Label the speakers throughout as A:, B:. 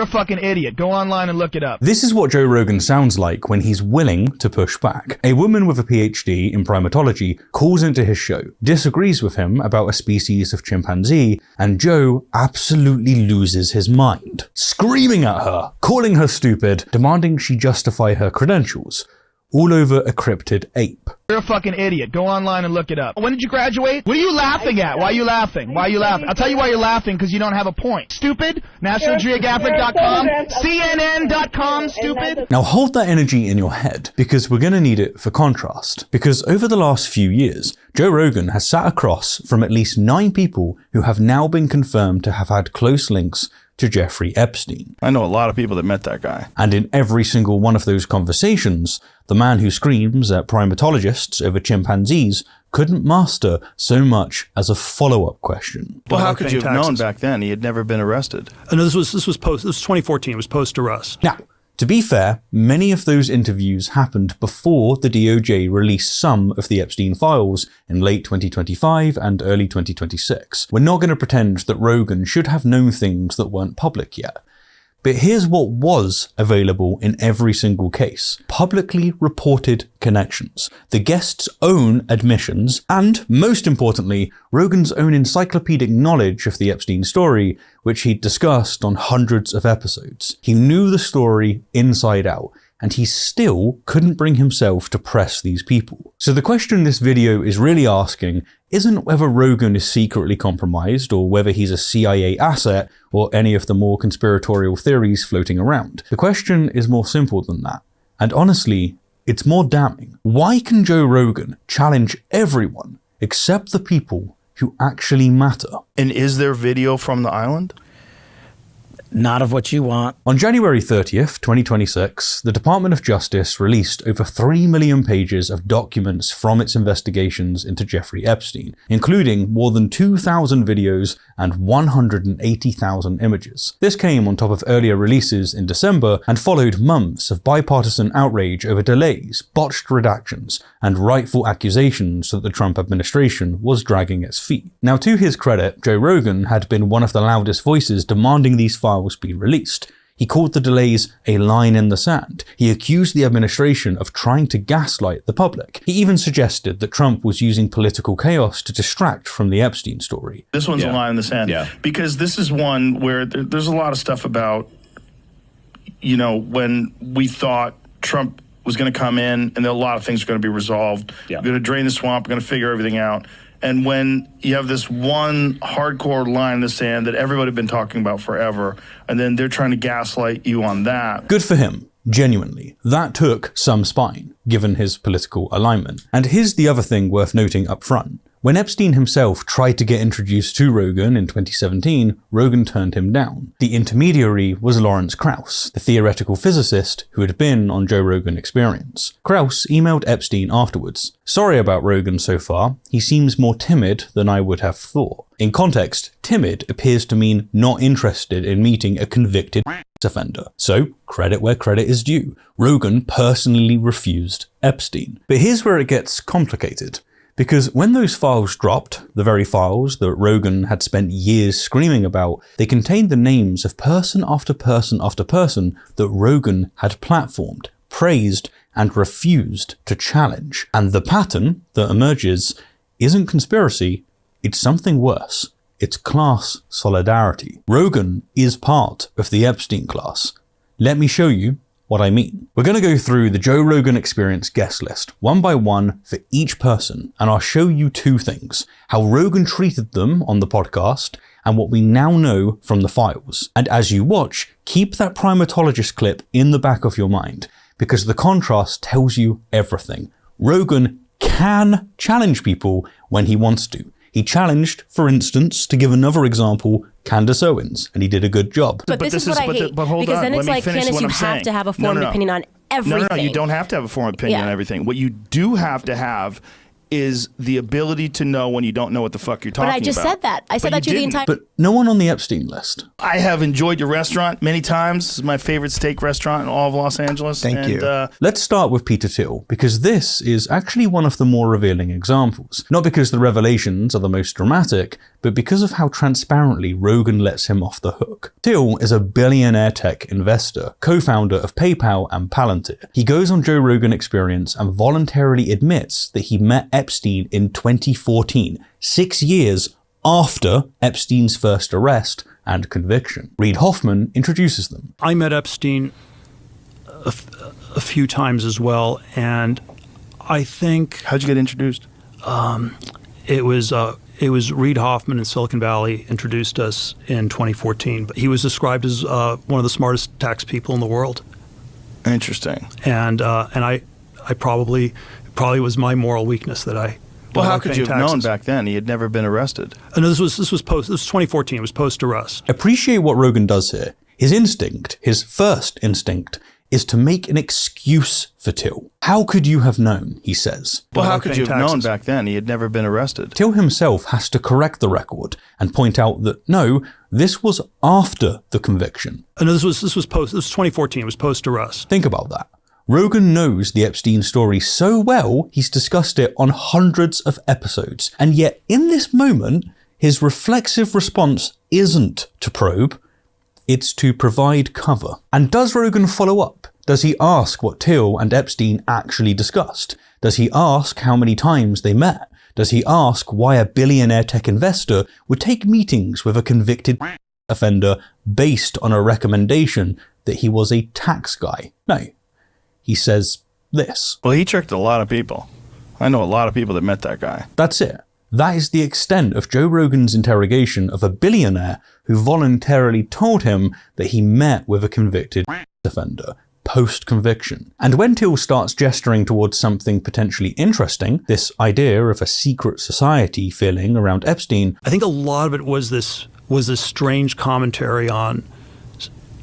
A: You're a fucking idiot. Go online and look it up.
B: This is what Joe Rogan sounds like when he's willing to push back. A woman with a PhD in primatology calls into his show, disagrees with him about a species of chimpanzee, and Joe absolutely loses his mind, screaming at her, calling her stupid, demanding she justify her credentials, all over a cryptid ape.
A: You're a fucking idiot. Go online and look it up. When did you graduate? What are you laughing at? Why are you laughing? Why are you laughing? I'll tell you why you're laughing, because you don't have a point. Stupid. NationalGeographic.com. CNN.com. Stupid.
B: Now hold that energy in your head, because we're going to need it for contrast. Because over the last few years, Joe Rogan has sat across from at least 9 people who have now been confirmed to have had close links to Jeffrey Epstein.
C: I know a lot of people that met that guy.
B: And in every single one of those conversations, the man who screams at primatologists over chimpanzees couldn't master so much as a follow-up question.
C: Well, how could you have known back then? He had never been arrested.
D: No, this was 2014. It was post-arrest.
B: Now, to be fair, many of those interviews happened before the DOJ released some of the Epstein files in late 2025 and early 2026. We're not going to pretend that Rogan should have known things that weren't public yet. But here's what was available in every single case. Publicly reported connections, the guest's own admissions, and, most importantly, Rogan's own encyclopedic knowledge of the Epstein story, which he'd discussed on hundreds of episodes. He knew the story inside out, and he still couldn't bring himself to press these people. So the question this video is really asking isn't whether Rogan is secretly compromised, or whether he's a CIA asset, or any of the more conspiratorial theories floating around. The question is more simple than that. And honestly, it's more damning. Why can Joe Rogan challenge everyone except the people who actually matter?
C: And is there video from the island?
E: Not of what you want.
B: On January 30th, 2026, the Department of Justice released over 3 million pages of documents from its investigations into Jeffrey Epstein, including more than 2,000 videos and 180,000 images. This came on top of earlier releases in December and followed months of bipartisan outrage over delays, botched redactions, and rightful accusations that the Trump administration was dragging its feet. Now, to his credit, Joe Rogan had been one of the loudest voices demanding these files be released. He called the delays a line in the sand. He accused the administration of trying to gaslight the public. He even suggested that Trump was using political chaos to distract from the Epstein story.
C: This one's a line in the sand. Yeah. Because this is one where there's a lot of stuff about, you know, when we thought Trump was going to come in and a lot of things are going to be resolved. Yeah. We're going to drain the swamp. We're going to figure everything out. And when you have this one hardcore line in the sand that everybody had been talking about forever, and then they're trying to gaslight you on that.
B: Good for him. Genuinely. That took some spine, given his political alignment. And here's the other thing worth noting up front. When Epstein himself tried to get introduced to Rogan in 2017, Rogan turned him down. The intermediary was Lawrence Krauss, the theoretical physicist who had been on Joe Rogan Experience. Krauss emailed Epstein afterwards. Sorry about Rogan so far. He seems more timid than I would have thought. In context, timid appears to mean not interested in meeting a convicted offender. So, credit where credit is due. Rogan personally refused Epstein. But here's where it gets complicated. Because when those files dropped, the very files that Rogan had spent years screaming about, they contained the names of person after person after person that Rogan had platformed, praised, and refused to challenge. And the pattern that emerges isn't conspiracy, it's something worse. It's class solidarity. Rogan is part of the Epstein class. Let me show you what I mean. We're going to go through the Joe Rogan Experience guest list, one by one for each person, and I'll show you 2 things: how Rogan treated them on the podcast, and what we now know from the files. And as you watch, keep that primatologist clip in the back of your mind, because the contrast tells you everything. Rogan can challenge people when he wants to. He challenged, for instance, to give another example, Candace Owens, and he did a good job.
F: But this is what I hate, because then it's like, Candace, you have to have a formed opinion on everything.
C: No, you don't have to have a formed opinion on everything. What you do have to have is the ability to know when you don't know what the fuck you're talking about.
F: But I just said that. I said that to you the entire...
B: But no one on the Epstein list.
C: I have enjoyed your restaurant many times. This is my favorite steak restaurant in all of Los Angeles.
A: Thank you.
B: Let's start with Peter Thiel, because this is actually one of the more revealing examples. Not because the revelations are the most dramatic, but because of how transparently Rogan lets him off the hook. Thiel is a billionaire tech investor, co-founder of PayPal and Palantir. He goes on Joe Rogan Experience and voluntarily admits that he met Epstein in 2014, 6 years after Epstein's first arrest and conviction. Reid Hoffman introduces them.
D: I met Epstein a few times as well, and I think...
C: How'd you get introduced?
D: It was Reid Hoffman in Silicon Valley introduced us in 2014. But he was described as one of the smartest tax people in the world.
C: Interesting.
D: And I probably was my moral weakness that I.
C: Well, how could you have known back then? He had never been arrested.
D: No, this was 2014. It was post arrest.
B: Appreciate what Rogan does here. His instinct, his first instinct, is to make an excuse for Thiel. How could you have known, he says.
C: Well, how could you have known back then? He had never been arrested.
B: Thiel himself has to correct the record and point out that no, this was after the conviction.
D: No, this was 2014. It was post arrest.
B: Think about that. Rogan knows the Epstein story so well, he's discussed it on hundreds of episodes. And yet, in this moment, his reflexive response isn't to probe, it's to provide cover. And does Rogan follow up? Does he ask what Thiel and Epstein actually discussed? Does he ask how many times they met? Does he ask why a billionaire tech investor would take meetings with a convicted offender based on a recommendation that he was a tax guy? No. He says this.
C: Well, he tricked a lot of people. I know a lot of people that met that guy.
B: That's it. That is the extent of Joe Rogan's interrogation of a billionaire who voluntarily told him that he met with a convicted offender post-conviction. And when Thiel starts gesturing towards something potentially interesting, this idea of a secret society feeling around Epstein,
D: I think a lot of it was this strange commentary on,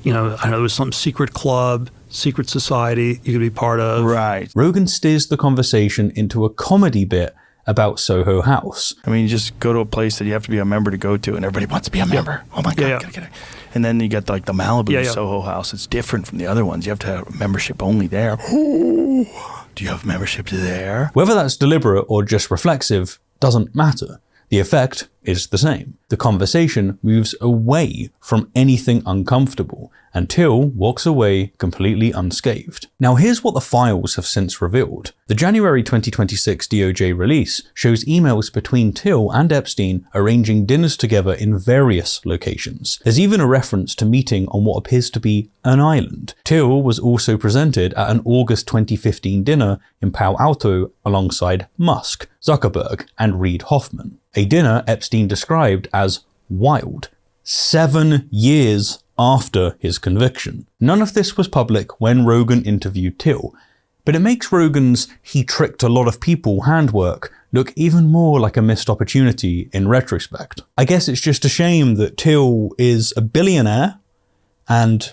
D: I know there was some secret club, secret society you could be part of.
C: Right.
B: Rogan steers the conversation into a comedy bit about Soho House.
C: I mean, you just go to a place that you have to be a member to go to, and everybody wants to be a member. Oh my God, gotta get it. And then you get like the Malibu Soho House. It's different from the other ones. You have to have membership only there. Ooh, do you have membership there?
B: Whether that's deliberate or just reflexive doesn't matter. The effect is the same. The conversation moves away from anything uncomfortable, and Thiel walks away completely unscathed. Now here's what the files have since revealed. The January 2026 DOJ release shows emails between Thiel and Epstein arranging dinners together in various locations. There's even a reference to meeting on what appears to be an island. Thiel was also presented at an August 2015 dinner in Palo Alto alongside Musk, Zuckerberg, and Reid Hoffman. A dinner Epstein described as wild, 7 years after his conviction. None of this was public when Rogan interviewed Thiel, but it makes Rogan's "he tricked a lot of people" handwork look even more like a missed opportunity in retrospect. I guess it's just a shame that Thiel is a billionaire and,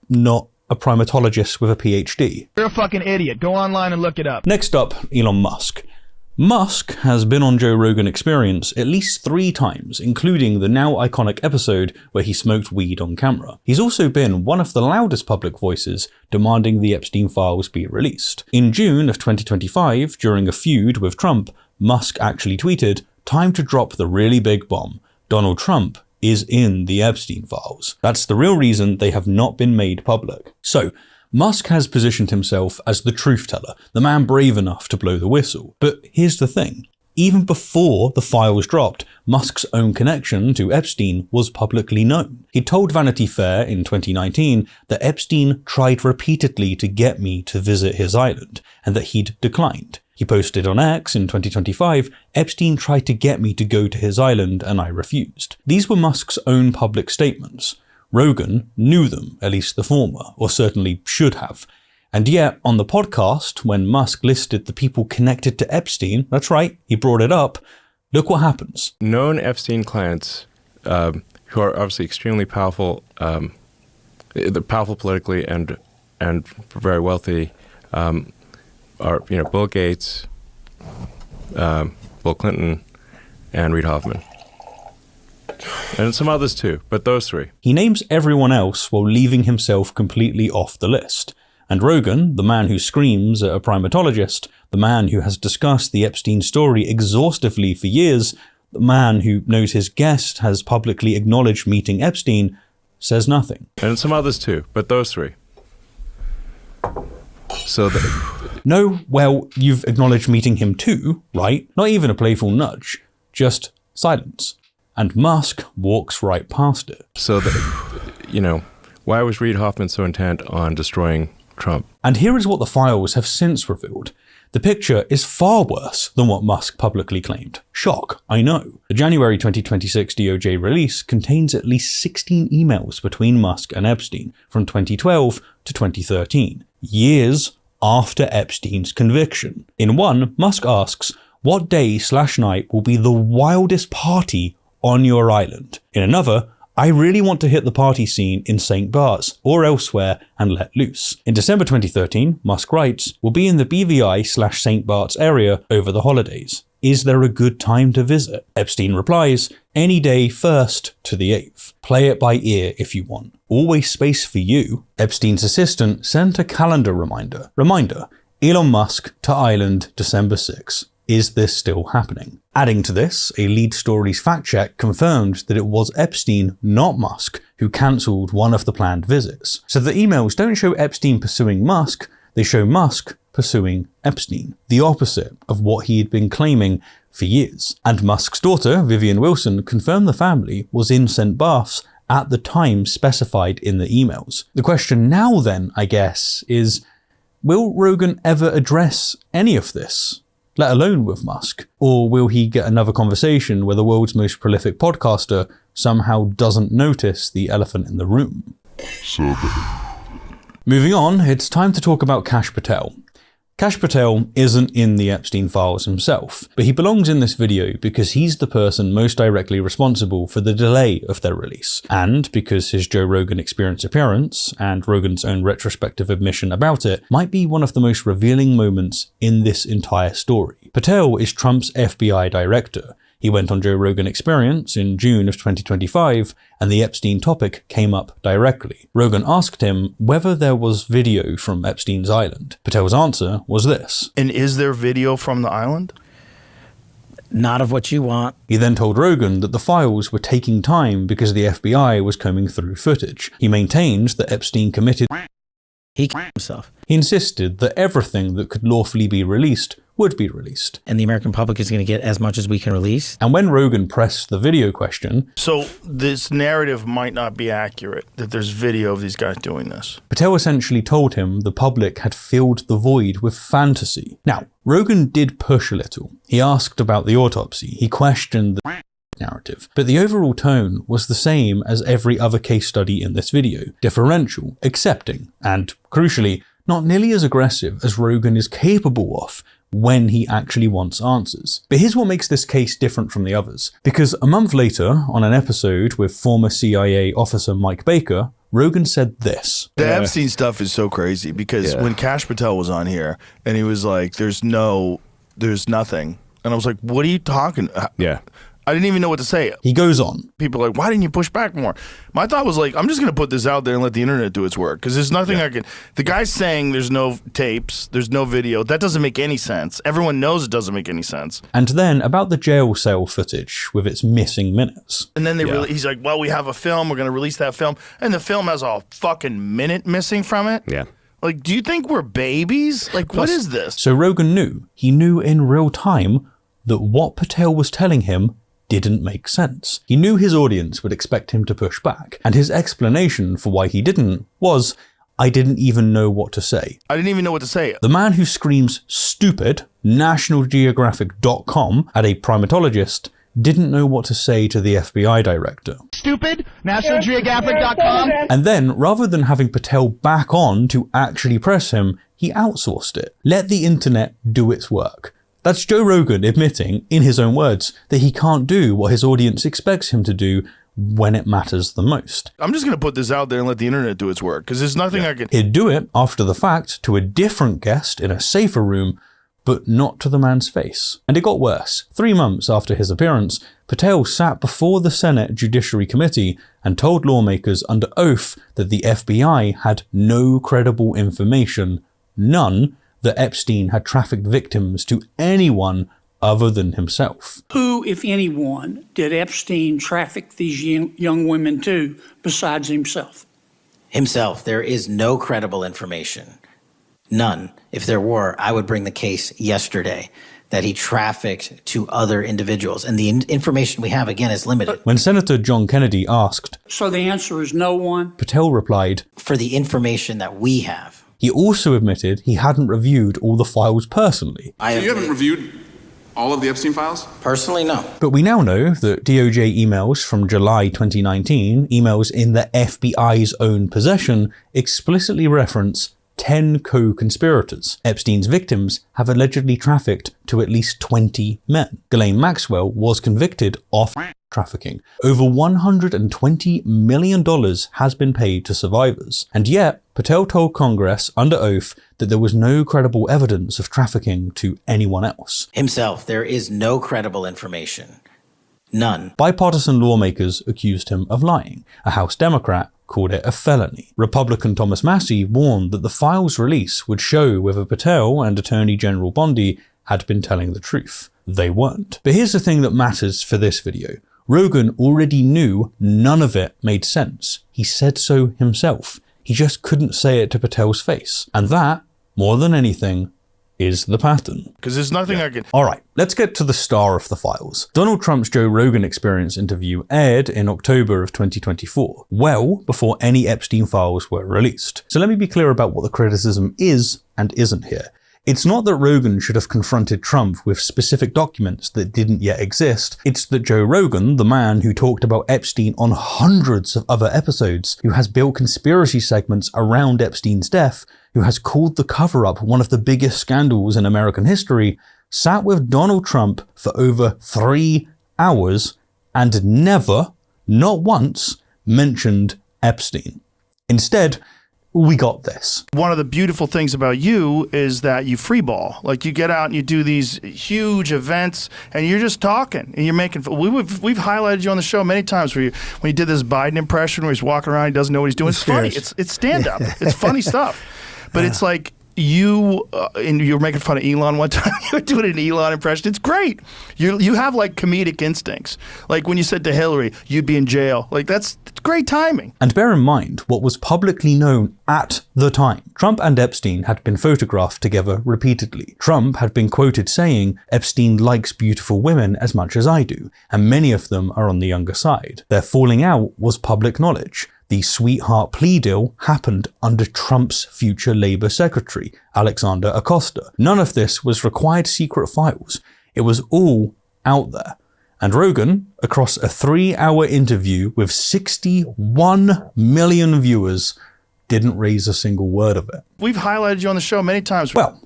B: not a primatologist with a PhD.
A: You're a fucking idiot. Go online and look it up.
B: Next up, Elon Musk. Musk has been on Joe Rogan Experience at least 3 times, including the now iconic episode where he smoked weed on camera. He's also been one of the loudest public voices demanding the Epstein files be released. In June of 2025, during a feud with Trump, Musk actually tweeted, "Time to drop the really big bomb. Donald Trump is in the Epstein files." That's the real reason they have not been made public. So, Musk has positioned himself as the truth teller, the man brave enough to blow the whistle. But here's the thing. Even before the files dropped, Musk's own connection to Epstein was publicly known. He told Vanity Fair in 2019 that Epstein tried repeatedly to get me to visit his island, and that he'd declined. He posted on X in 2025, "Epstein tried to get me to go to his island and I refused." These were Musk's own public statements. Rogan knew them, at least the former, or certainly should have. And yet, on the podcast, when Musk listed the people connected to Epstein, that's right, he brought it up, look what happens.
G: Known Epstein clients, who are obviously extremely powerful, they're powerful politically and very wealthy, are Bill Gates, Bill Clinton, and Reid Hoffman. And some others too, but those three.
B: He names everyone else while leaving himself completely off the list. And Rogan, the man who screams at a primatologist, the man who has discussed the Epstein story exhaustively for years, the man who knows his guest has publicly acknowledged meeting Epstein, says nothing.
G: And some others too, but those three. So
B: No, well, you've acknowledged meeting him too, right? Not even a playful nudge, just silence. And Musk walks right past it.
G: So why was Reid Hoffman so intent on destroying Trump?
B: And here is what the files have since revealed. The picture is far worse than what Musk publicly claimed. Shock, I know. The January 2026 DOJ release contains at least 16 emails between Musk and Epstein from 2012 to 2013, years after Epstein's conviction. In one, Musk asks, "What day/night will be the wildest party on your island?" In another, "I really want to hit the party scene in St. Bart's or elsewhere and let loose." In December 2013, Musk writes, "We'll be in the BVI/St. Bart's area over the holidays. Is there a good time to visit?" Epstein replies, "Any day 1st to the 8th. Play it by ear if you want. Always space for you." Epstein's assistant sent a calendar reminder. Reminder, Elon Musk to island December 6. Is this still happening? Adding to this, a Lead Stories fact check confirmed that it was Epstein, not Musk, who cancelled one of the planned visits. So the emails don't show Epstein pursuing Musk, they show Musk pursuing Epstein, the opposite of what he had been claiming for years. And Musk's daughter, Vivian Wilson, confirmed the family was in St. Bart's at the time specified in the emails. The question now then, I guess, is will Rogan ever address any of this? Let alone with Musk? Or will he get another conversation where the world's most prolific podcaster somehow doesn't notice the elephant in the room? Moving on, it's time to talk about Kash Patel. Kash Patel isn't in the Epstein files himself, but he belongs in this video because he's the person most directly responsible for the delay of their release, and because his Joe Rogan Experience appearance, and Rogan's own retrospective admission about it, might be one of the most revealing moments in this entire story. Patel is Trump's FBI director. He went on Joe Rogan Experience in June of 2025, and the Epstein topic came up directly. Rogan asked him whether there was video from Epstein's island. Patel's answer was this.
C: And is there video from the island?
E: Not of what you want.
B: He then told Rogan that the files were taking time because the FBI was combing through footage. He maintained that Epstein committed.
E: He killed himself.
B: He insisted that everything that could lawfully be released would be released.
E: And the American public is going to get as much as we can release.
B: And when Rogan pressed the video question...
C: So this narrative might not be accurate, that there's video of these guys doing this.
B: Patel essentially told him the public had filled the void with fantasy. Now, Rogan did push a little. He asked about the autopsy. He questioned the narrative. But the overall tone was the same as every other case study in this video. Deferential, accepting, and, crucially, not nearly as aggressive as Rogan is capable of when he actually wants answers. But here's what makes this case different from the others. Because a month later, on an episode with former CIA officer Mike Baker, Rogan said this.
H: The Epstein stuff is so crazy because when Kash Patel was on here and he was like, there's nothing. And I was like, what are you talking?
G: Yeah.
H: I didn't even know what to say.
B: He goes on.
H: People are like, why didn't you push back more? My thought was like, I'm just going to put this out there and let the internet do its work. Because there's nothing I can... The guy's saying there's no tapes, there's no video. That doesn't make any sense. Everyone knows it doesn't make any sense.
B: And then about the jail cell footage with its missing minutes.
H: And then he's like, well, we have a film. We're going to release that film. And the film has a fucking minute missing from it.
G: Yeah.
H: Like, do you think we're babies? Like, what is this?
B: So Rogan knew. He knew in real time that what Patel was telling him didn't make sense. He knew his audience would expect him to push back, and his explanation for why he didn't was, I didn't even know what to say.
H: I didn't even know what to say.
B: The man who screams stupid, nationalgeographic.com, at a primatologist, didn't know what to say to the FBI director.
A: Stupid, nationalgeographic.com.
B: And then, rather than having Patel back on to actually press him, he outsourced it. Let the internet do its work. That's Joe Rogan admitting, in his own words, that he can't do what his audience expects him to do when it matters the most.
H: I'm just going to put this out there and let the internet do its work, because there's nothing I can...
B: He'd do it after the fact to a different guest in a safer room, but not to the man's face. And it got worse. 3 months after his appearance, Patel sat before the Senate Judiciary Committee and told lawmakers under oath that the FBI had no credible information, none, that Epstein had trafficked victims to anyone other than himself.
I: Who, if anyone, did Epstein traffic these young women to besides himself?
E: Himself. There is no credible information. None. If there were, I would bring the case yesterday that he trafficked to other individuals. And the information we have, again, is limited.
B: When Senator John Kennedy asked,
I: so the answer is no one?
B: Patel replied,
E: for the information that we have.
B: He also admitted he hadn't reviewed all the files personally.
J: So you haven't reviewed all of the Epstein files?
E: Personally, no.
B: But we now know that DOJ emails from July 2019, emails in the FBI's own possession, explicitly reference 10 co-conspirators. Epstein's victims have allegedly trafficked to at least 20 men. Ghislaine Maxwell was convicted of trafficking. Over $120 million has been paid to survivors. And yet, Patel told Congress under oath that there was no credible evidence of trafficking to anyone else.
E: Himself. There is no credible information. None.
B: Bipartisan lawmakers accused him of lying. A House Democrat called it a felony. Republican Thomas Massie warned that the files release would show whether Patel and Attorney General Bondi had been telling the truth. They weren't. But here's the thing that matters for this video. Rogan already knew none of it made sense. He said so himself. He just couldn't say it to Patel's face. And that, more than anything, is the pattern.
H: Because there's nothing I can...
B: Alright, let's get to the star of the files. Donald Trump's Joe Rogan Experience interview aired in October of 2024, well before any Epstein files were released. So let me be clear about what the criticism is and isn't here. It's not that Rogan should have confronted Trump with specific documents that didn't yet exist. It's that Joe Rogan, the man who talked about Epstein on hundreds of other episodes, who has built conspiracy segments around Epstein's death, who has called the cover-up one of the biggest scandals in American history, sat with Donald Trump for over 3 hours and never, not once, mentioned Epstein. Instead, we got this.
H: One of the beautiful things about you is that you freeball. Like, you get out and you do these huge events and you're just talking and you're making... We've highlighted you on the show many times when you did this Biden impression where he's walking around, he doesn't know what he's doing. It's funny. It's stand-up. It's funny stuff. But it's like you were making fun of Elon one time. You were doing an Elon impression. It's great. You have like comedic instincts. Like when you said to Hillary, you'd be in jail. Like it's great timing.
B: And bear in mind what was publicly known at the time. Trump and Epstein had been photographed together repeatedly. Trump had been quoted saying, Epstein likes beautiful women as much as I do, and many of them are on the younger side. Their falling out was public knowledge. The sweetheart plea deal happened under Trump's future Labor Secretary, Alexander Acosta. None of this was required secret files. It was all out there. And Rogan, across a 3-hour interview with 61 million viewers, didn't raise a single word of it.
H: We've highlighted you on the show many times.
B: Well,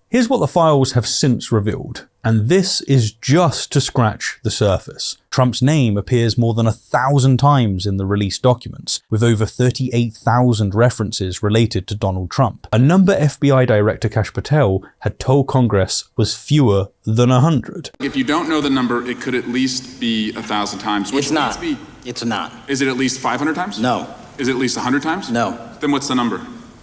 B: here's what the files have since revealed. And this is just to scratch the surface. Trump's name appears more than 1,000 times in the released documents, with over 38,000 references related to Donald Trump. A number FBI Director Kash Patel had told Congress was fewer than 100.
J: If you don't know the number, it could at least be 1,000 times.
E: It's not. It's not.
J: Is it at least 500 times?
E: No.
J: Is it at least 100 times?
E: No.
J: Then what's the number?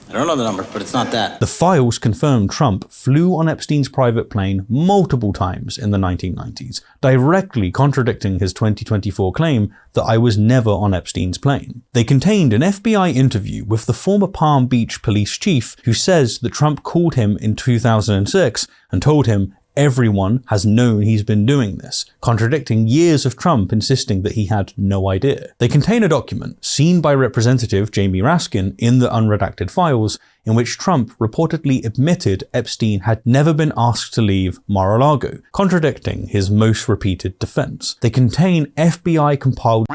E: I don't know the number, but it's not that.
B: The files confirmed Trump flew on Epstein's private plane multiple times in the 1990s, directly contradicting his 2024 claim that I was never on Epstein's plane. They contained an FBI interview with the former Palm Beach police chief who says that Trump called him in 2006 and told him everyone has known he's been doing this, contradicting years of Trump insisting that he had no idea. They contain a document seen by Representative Jamie Raskin in the unredacted files in which Trump reportedly admitted Epstein had never been asked to leave Mar-a-Lago, contradicting his most repeated defense. They contain FBI compiled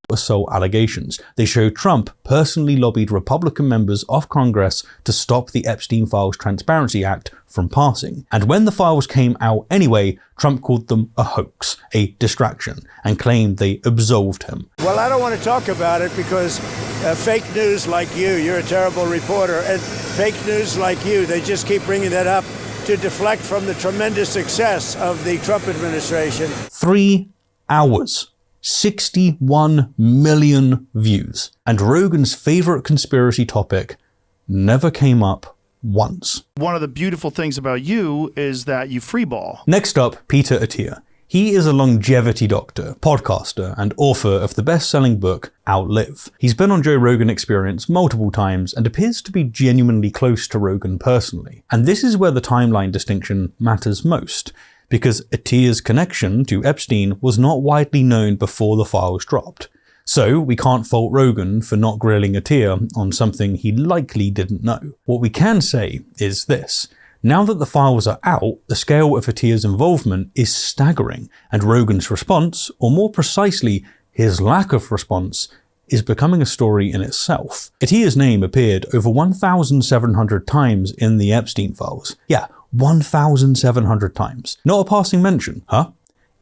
B: assault allegations. They show Trump personally lobbied Republican members of Congress to stop the Epstein Files Transparency Act from passing. And when the files came out anyway, Trump called them a hoax, a distraction, and claimed they absolved him.
K: Well, I don't want to talk about it because fake news like you're a terrible reporter, and fake news like you, they just keep bringing that up to deflect from the tremendous success of the Trump administration.
B: 3 hours. 61 million views. And Rogan's favorite conspiracy topic never came up once.
H: One of the beautiful things about you is that you freeball.
B: Next up, Peter Attia. He is a longevity doctor, podcaster, and author of the best-selling book, Outlive. He's been on Joe Rogan Experience multiple times and appears to be genuinely close to Rogan personally. And this is where the timeline distinction matters most, because Attia's connection to Epstein was not widely known before the files dropped. So we can't fault Rogan for not grilling Attia on something he likely didn't know. What we can say is this. Now that the files are out, the scale of Attia's involvement is staggering, and Rogan's response, or more precisely, his lack of response, is becoming a story in itself. Attia's name appeared over 1,700 times in the Epstein files. Yeah, 1,700 times. Not a passing mention, huh?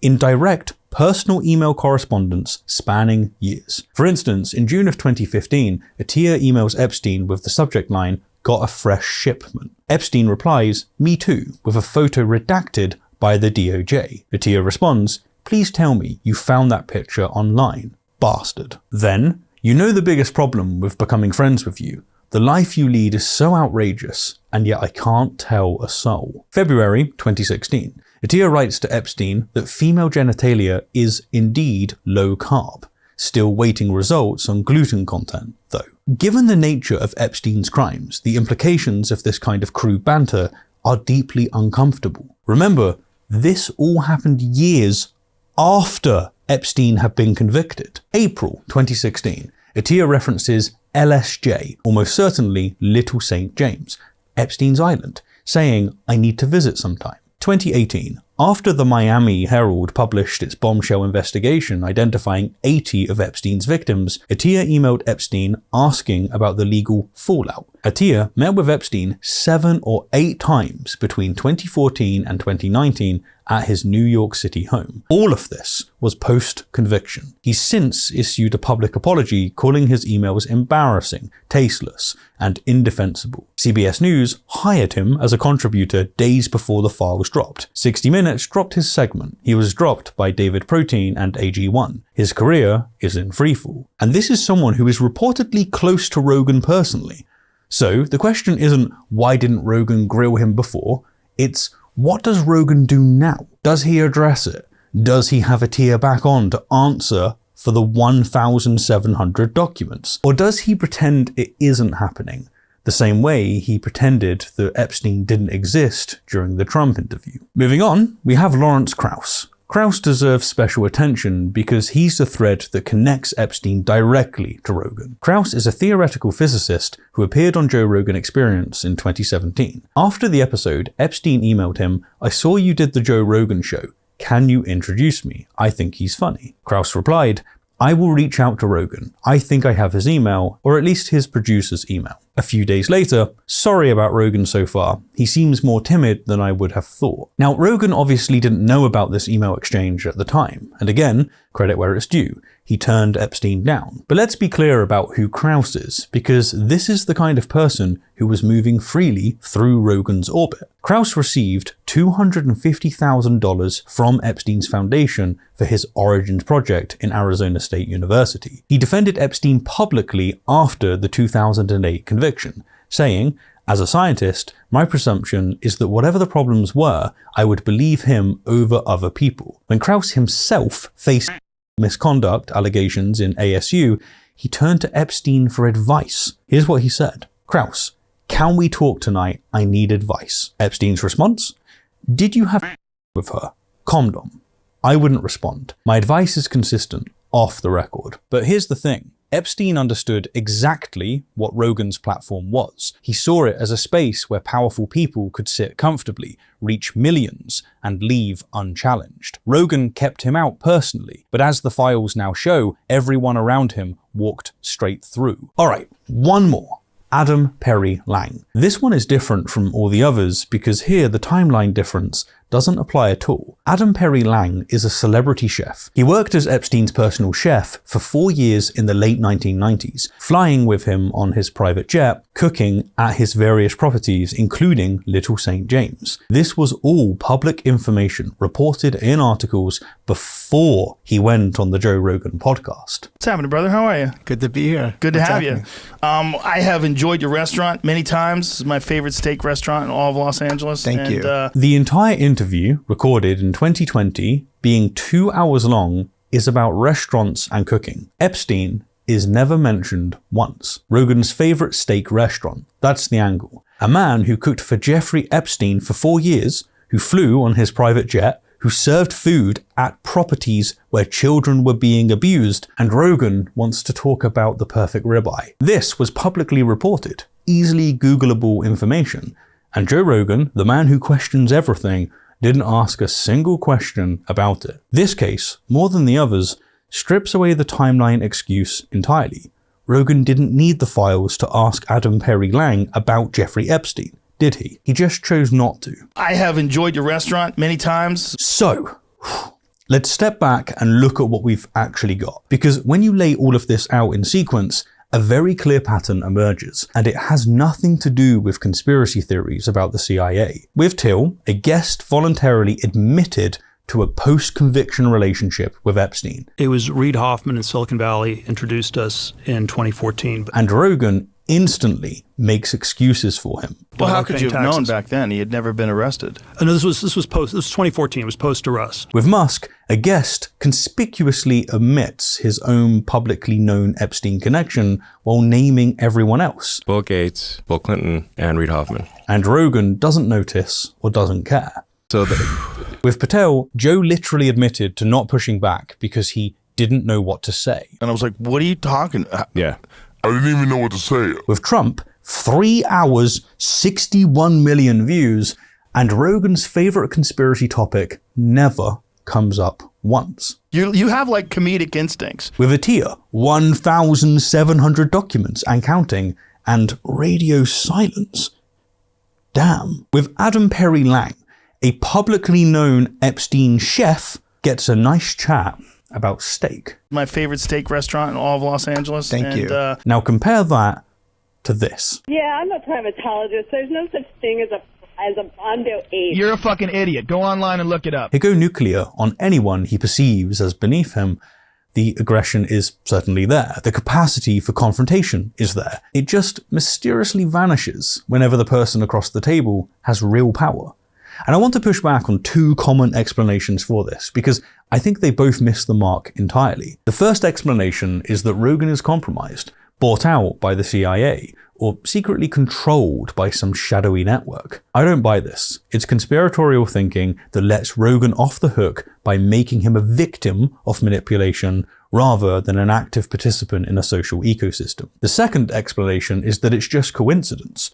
B: In direct, personal email correspondence spanning years. For instance, in June of 2015, Attia emails Epstein with the subject line, "Got a fresh shipment." Epstein replies, "Me too," with a photo redacted by the DOJ. Attia responds, "Please tell me you found that picture online, bastard." Then, "You know the biggest problem with becoming friends with you. The life you lead is so outrageous, and yet I can't tell a soul." February 2016. Attia writes to Epstein that female genitalia is indeed low carb. Still waiting results on gluten content, though. Given the nature of Epstein's crimes, the implications of this kind of crude banter are deeply uncomfortable. Remember, this all happened years after Epstein had been convicted. April 2016. Attia references LSJ, almost certainly Little St. James, Epstein's Island, saying, "I need to visit sometime." 2018. After the Miami Herald published its bombshell investigation identifying 80 of Epstein's victims, Attia emailed Epstein asking about the legal fallout. Attia met with Epstein 7 or 8 times between 2014 and 2019 at his New York City home. All of this was post-conviction. He's since issued a public apology calling his emails embarrassing, tasteless, and indefensible. CBS News hired him as a contributor days before the files dropped. 60 Minutes dropped his segment. He was dropped by David Protein and AG1. His career is in freefall. And this is someone who is reportedly close to Rogan personally. So the question isn't why didn't Rogan grill him before? It's what does Rogan do now? Does he address it? Does he have Attia back on to answer for the 1,700 documents? Or does he pretend it isn't happening, the same way he pretended that Epstein didn't exist during the Trump interview? Moving on, we have Lawrence Krauss. Krauss deserves special attention because he's the thread that connects Epstein directly to Rogan. Krauss is a theoretical physicist who appeared on Joe Rogan Experience in 2017. After the episode, Epstein emailed him, "I saw you did the Joe Rogan show. Can you introduce me? I think he's funny." Krauss replied, "I will reach out to Rogan. I think I have his email, or at least his producer's email." A few days later, "Sorry about Rogan so far. He seems more timid than I would have thought." Now, Rogan obviously didn't know about this email exchange at the time, and again, credit where it's due. He turned Epstein down. But let's be clear about who Krauss is, because this is the kind of person who was moving freely through Rogan's orbit. Krauss received $250,000 from Epstein's foundation for his Origins project in Arizona State University. He defended Epstein publicly after the 2008 conviction, saying, "As a scientist, my presumption is that whatever the problems were, I would believe him over other people." When Krauss himself faced misconduct allegations in ASU, he turned to Epstein for advice. Here's what he said. "Krauss, can we talk tonight? I need advice." Epstein's response? "Did you have with her? Condom." I wouldn't respond. My advice is consistent, off the record. But here's the thing. Epstein understood exactly what Rogan's platform was. He saw it as a space where powerful people could sit comfortably, reach millions, and leave unchallenged. Rogan kept him out personally, but as the files now show, everyone around him walked straight through. Alright, one more. Adam Perry Lang. This one is different from all the others because here the timeline difference doesn't apply at all. Adam Perry Lang is a celebrity chef. He worked as Epstein's personal chef for 4 years in the late 1990s, flying with him on his private jet, cooking at his various properties, including Little St. James. This was all public information reported in articles before he went on the Joe Rogan podcast.
H: What's happening, brother? How are you?
L: Good to be here.
H: Good to have you. I have enjoyed your restaurant many times. This is my favorite steak restaurant in all of Los Angeles.
L: Thank you.
B: The entire interview, recorded in 2020, being 2 hours long, is about restaurants and cooking. Epstein is never mentioned once. Rogan's favorite steak restaurant. That's the angle. A man who cooked for Jeffrey Epstein for 4 years, who flew on his private jet, who served food at properties where children were being abused, and Rogan wants to talk about the perfect ribeye. This was publicly reported, easily Googleable information, and Joe Rogan, the man who questions everything, didn't ask a single question about it. This case, more than the others, strips away the timeline excuse entirely. Rogan didn't need the files to ask Adam Perry Lang about Jeffrey Epstein, did he? He just chose not to.
H: I have enjoyed your restaurant many times.
B: So, let's step back and look at what we've actually got. Because when you lay all of this out in sequence, a very clear pattern emerges, and it has nothing to do with conspiracy theories about the CIA. With Till, a guest voluntarily admitted to a post-conviction relationship with Epstein.
D: It was Reid Hoffman in Silicon Valley introduced us in 2014.
B: And Rogan instantly makes excuses for him.
H: Well, how could you have known back then? He had never been arrested.
D: No, this was 2014. It was post-arrest.
B: With Musk, a guest conspicuously omits his own publicly known Epstein connection while naming everyone else.
G: Bill Gates, Bill Clinton, and Reid Hoffman.
B: And Rogan doesn't notice or doesn't care.
G: So
B: with Patel, Joe literally admitted to not pushing back because he didn't know what to say.
H: And I was like, what are you talking about?
G: Yeah.
M: I didn't even know what to say.
B: With Trump, 3 hours, 61 million views, and Rogan's favorite conspiracy topic never comes up once.
H: You have like comedic instincts.
B: With Atia, 1,700 documents and counting, and radio silence. Damn. With Adam Perry Lang, a publicly known Epstein chef, gets a nice chat about steak.
H: My favorite steak restaurant in all of Los Angeles.
L: Thank you.
B: Now compare that to this.
N: Yeah, I'm a primatologist. There's no such thing as a Bondo ape.
A: You're a fucking idiot. Go online and look it up.
B: He'll go nuclear on anyone he perceives as beneath him. The aggression is certainly there. The capacity for confrontation is there. It just mysteriously vanishes whenever the person across the table has real power. And I want to push back on two common explanations for this, because I think they both miss the mark entirely. The first explanation is that Rogan is compromised, bought out by the CIA, or secretly controlled by some shadowy network. I don't buy this. It's conspiratorial thinking that lets Rogan off the hook by making him a victim of manipulation rather than an active participant in a social ecosystem. The second explanation is that it's just coincidence.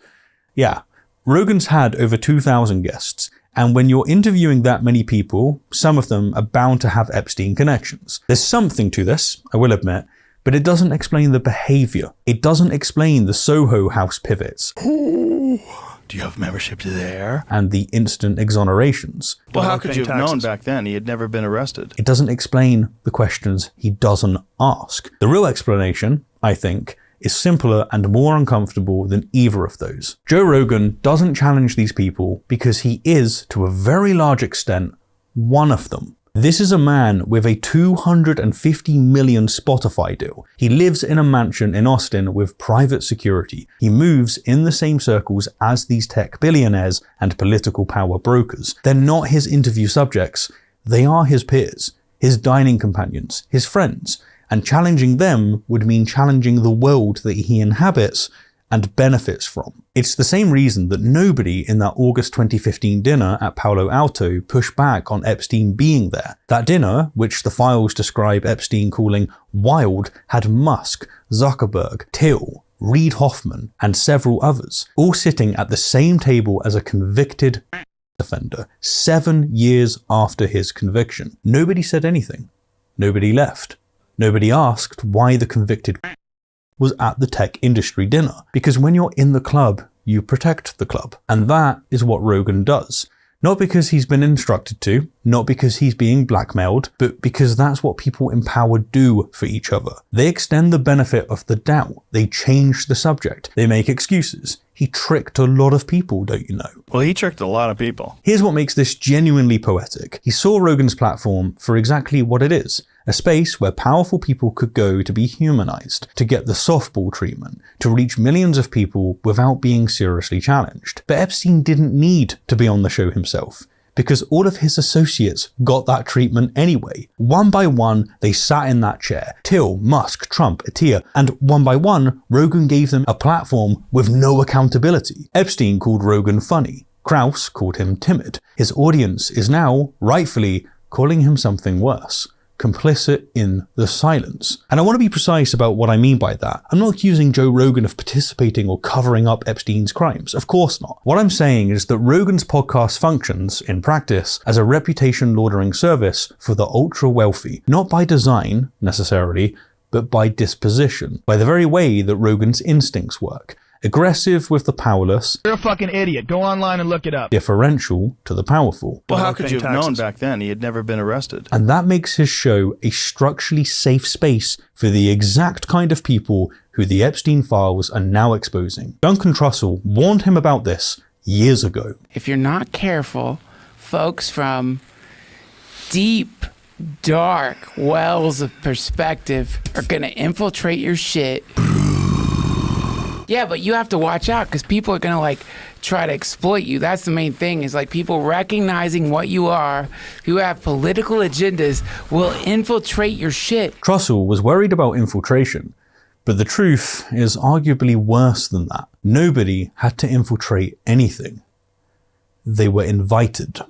B: Yeah, Rogan's had over 2,000 guests, and when you're interviewing that many people, some of them are bound to have Epstein connections. There's something to this, I will admit, but it doesn't explain the behavior. It doesn't explain the Soho House pivots.
H: Ooh, do you have membership there?
B: And the instant exonerations.
H: Well, how could you have known back then? He had never been arrested.
B: It doesn't explain the questions he doesn't ask. The real explanation, I think, is simpler and more uncomfortable than either of those. Joe Rogan doesn't challenge these people because he is, to a very large extent, one of them. This is a man with a $250 million Spotify deal. He lives in a mansion in Austin with private security. He moves in the same circles as these tech billionaires and political power brokers. They're not his interview subjects. They are his peers, his dining companions, his friends. And challenging them would mean challenging the world that he inhabits and benefits from. It's the same reason that nobody in that August 2015 dinner at Palo Alto pushed back on Epstein being there. That dinner, which the files describe Epstein calling wild, had Musk, Zuckerberg, Till, Reid Hoffman, and several others, all sitting at the same table as a convicted offender 7 years after his conviction. Nobody said anything. Nobody left. Nobody asked why the convicted was at the tech industry dinner. Because when you're in the club, you protect the club. And that is what Rogan does. Not because he's been instructed to, not because he's being blackmailed, but because that's what people empowered do for each other. They extend the benefit of the doubt. They change the subject. They make excuses. He tricked a lot of people, don't you know?
H: Well, he tricked a lot of people.
B: Here's what makes this genuinely poetic. He saw Rogan's platform for exactly what it is. A space where powerful people could go to be humanized, to get the softball treatment, to reach millions of people without being seriously challenged. But Epstein didn't need to be on the show himself, because all of his associates got that treatment anyway. One by one, they sat in that chair. Till, Musk, Trump, Atiyah, and one by one, Rogan gave them a platform with no accountability. Epstein called Rogan funny. Krauss called him timid. His audience is now, rightfully, calling him something worse. Complicit in the silence. And I want to be precise about what I mean by that. I'm not accusing Joe Rogan of participating or covering up Epstein's crimes. Of course not. What I'm saying is that Rogan's podcast functions, in practice, as a reputation-laudering service for the ultra-wealthy. Not by design, necessarily, but by disposition. By the very way that Rogan's instincts work. Aggressive with the powerless.
A: You're a fucking idiot. Go online and look it up.
B: Differential to the powerful.
H: Well, how could you have known back then? He had never been arrested.
B: And that makes his show a structurally safe space for the exact kind of people who the Epstein files are now exposing. Duncan Trussell warned him about this years ago.
L: If you're not careful, folks from deep, dark wells of perspective are going to infiltrate your shit. Yeah, but you have to watch out because people are going to like try to exploit you. That's the main thing, is like people recognizing what you are, who have political agendas, will infiltrate your shit.
B: Trussell was worried about infiltration, but the truth is arguably worse than that. Nobody had to infiltrate anything. They were invited.